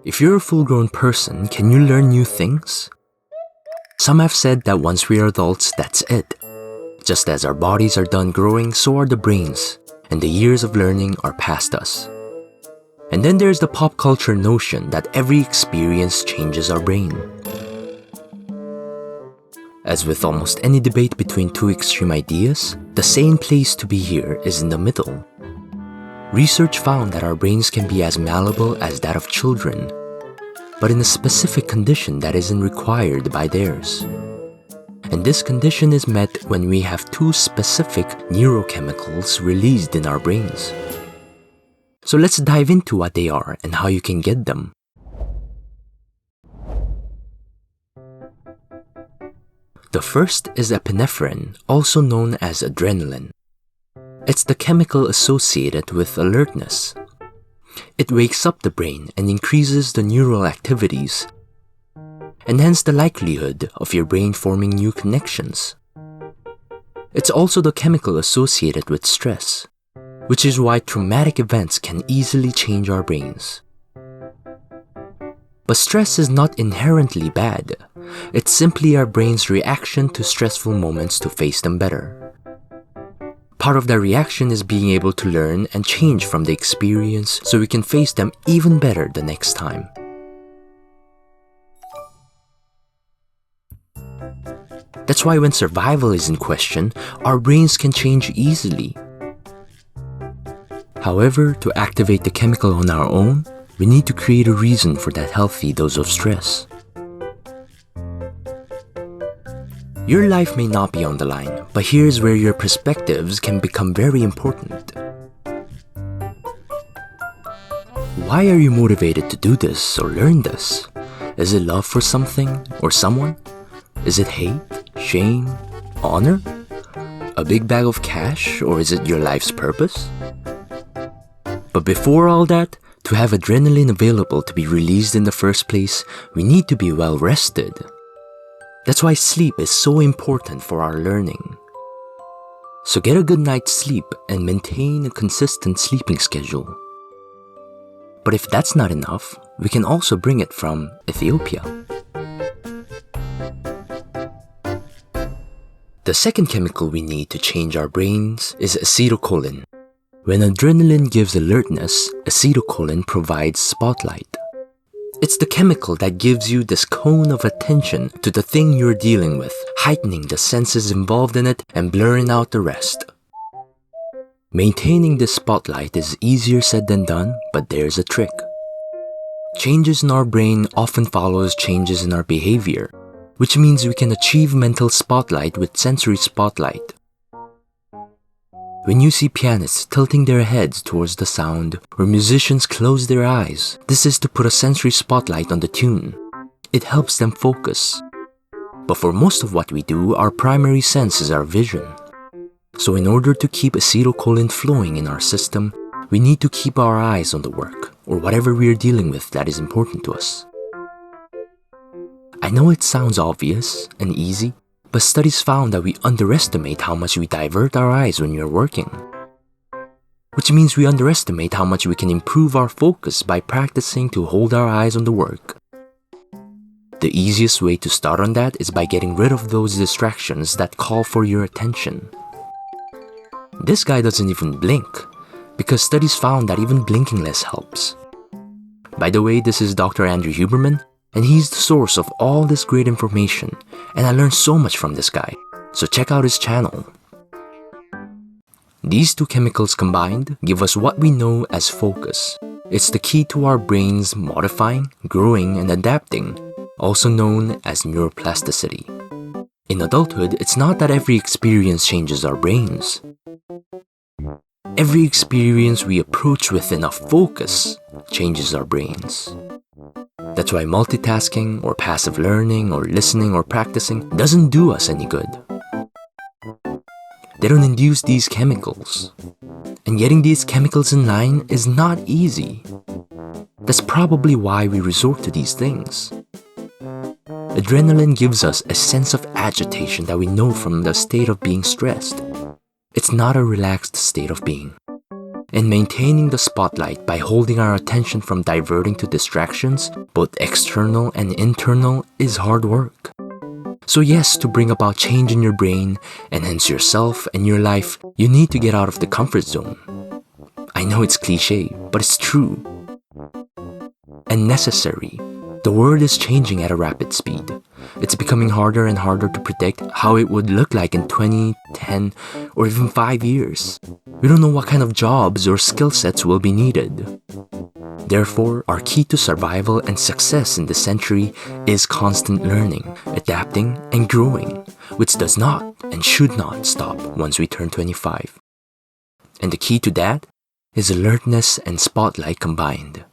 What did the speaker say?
If you're a full-grown person, can you learn new things? Some have said that once we are adults, that's it. Just as our bodies are done growing, so are the brains, and the years of learning are past us. And then there's the pop culture notion that every experience changes our brain. As with almost any debate between two extreme ideas, the sane place to be here is in the middle. Research found that our brains can be as malleable as that of children, but in a specific condition that isn't required by theirs. And this condition is met when we have two specific neurochemicals released in our brains. So let's dive into what they are and how you can get them. The first is epinephrine, also known as adrenaline. It's the chemical associated with alertness. It wakes up the brain and increases the neural activities, and hence the likelihood of your brain forming new connections. It's also the chemical associated with stress, which is why traumatic events can easily change our brains. But stress is not inherently bad. It's simply our brain's reaction to stressful moments to face them better. Part of that reaction is being able to learn and change from the experience so we can face them even better the next time. That's why when survival is in question, our brains can change easily. However, to activate the chemical on our own, we need to create a reason for that healthy dose of stress. Your life may not be on the line, but here's where your perspectives can become very important. Why are you motivated to do this or learn this? Is it love for something or someone? Is it hate, shame, honor? A big bag of cash, or is it your life's purpose? But before all that, to have adrenaline available to be released in the first place, we need to be well rested. That's why sleep is so important for our learning. So get a good night's sleep and maintain a consistent sleeping schedule. But if that's not enough, we can also bring it from Ethiopia. The second chemical we need to change our brains is acetylcholine. When adrenaline gives alertness, acetylcholine provides spotlight. It's the chemical that gives you this cone of attention to the thing you're dealing with, heightening the senses involved in it and blurring out the rest. Maintaining this spotlight is easier said than done, but there's a trick. Changes in our brain often follows changes in our behavior, which means we can achieve mental spotlight with sensory spotlight. When you see pianists tilting their heads towards the sound, or musicians close their eyes, this is to put a sensory spotlight on the tune. It helps them focus. But for most of what we do, our primary sense is our vision. So in order to keep acetylcholine flowing in our system, we need to keep our eyes on the work, or whatever we are dealing with that is important to us. I know it sounds obvious and easy, but studies found that we underestimate how much we divert our eyes when we're working. Which means we underestimate how much we can improve our focus by practicing to hold our eyes on the work. The easiest way to start on that is by getting rid of those distractions that call for your attention. This guy doesn't even blink, because studies found that even blinking less helps. By the way, this is Dr. Andrew Huberman, and he's the source of all this great information, and I learned so much from this guy, so check out his channel. These two chemicals combined give us what we know as focus. It's the key to our brains modifying, growing, and adapting, also known as neuroplasticity. In adulthood, it's not that every experience changes our brains. Every experience we approach with enough focus changes our brains. That's why multitasking or passive learning or listening or practicing doesn't do us any good. They don't induce these chemicals. And getting these chemicals in line is not easy. That's probably why we resort to these things. Adrenaline gives us a sense of agitation that we know from the state of being stressed. It's not a relaxed state of being. And maintaining the spotlight by holding our attention from diverting to distractions, both external and internal, is hard work. So yes, to bring about change in your brain, and hence yourself and your life, you need to get out of the comfort zone. I know it's cliche, but it's true. And necessary. The world is changing at a rapid speed. It's becoming harder and harder to predict how it would look like in 20, 10, or even 5 years. We don't know what kind of jobs or skill sets will be needed. Therefore, our key to survival and success in this century is constant learning, adapting, and growing, which does not and should not stop once we turn 25. And the key to that is alertness and spotlight combined.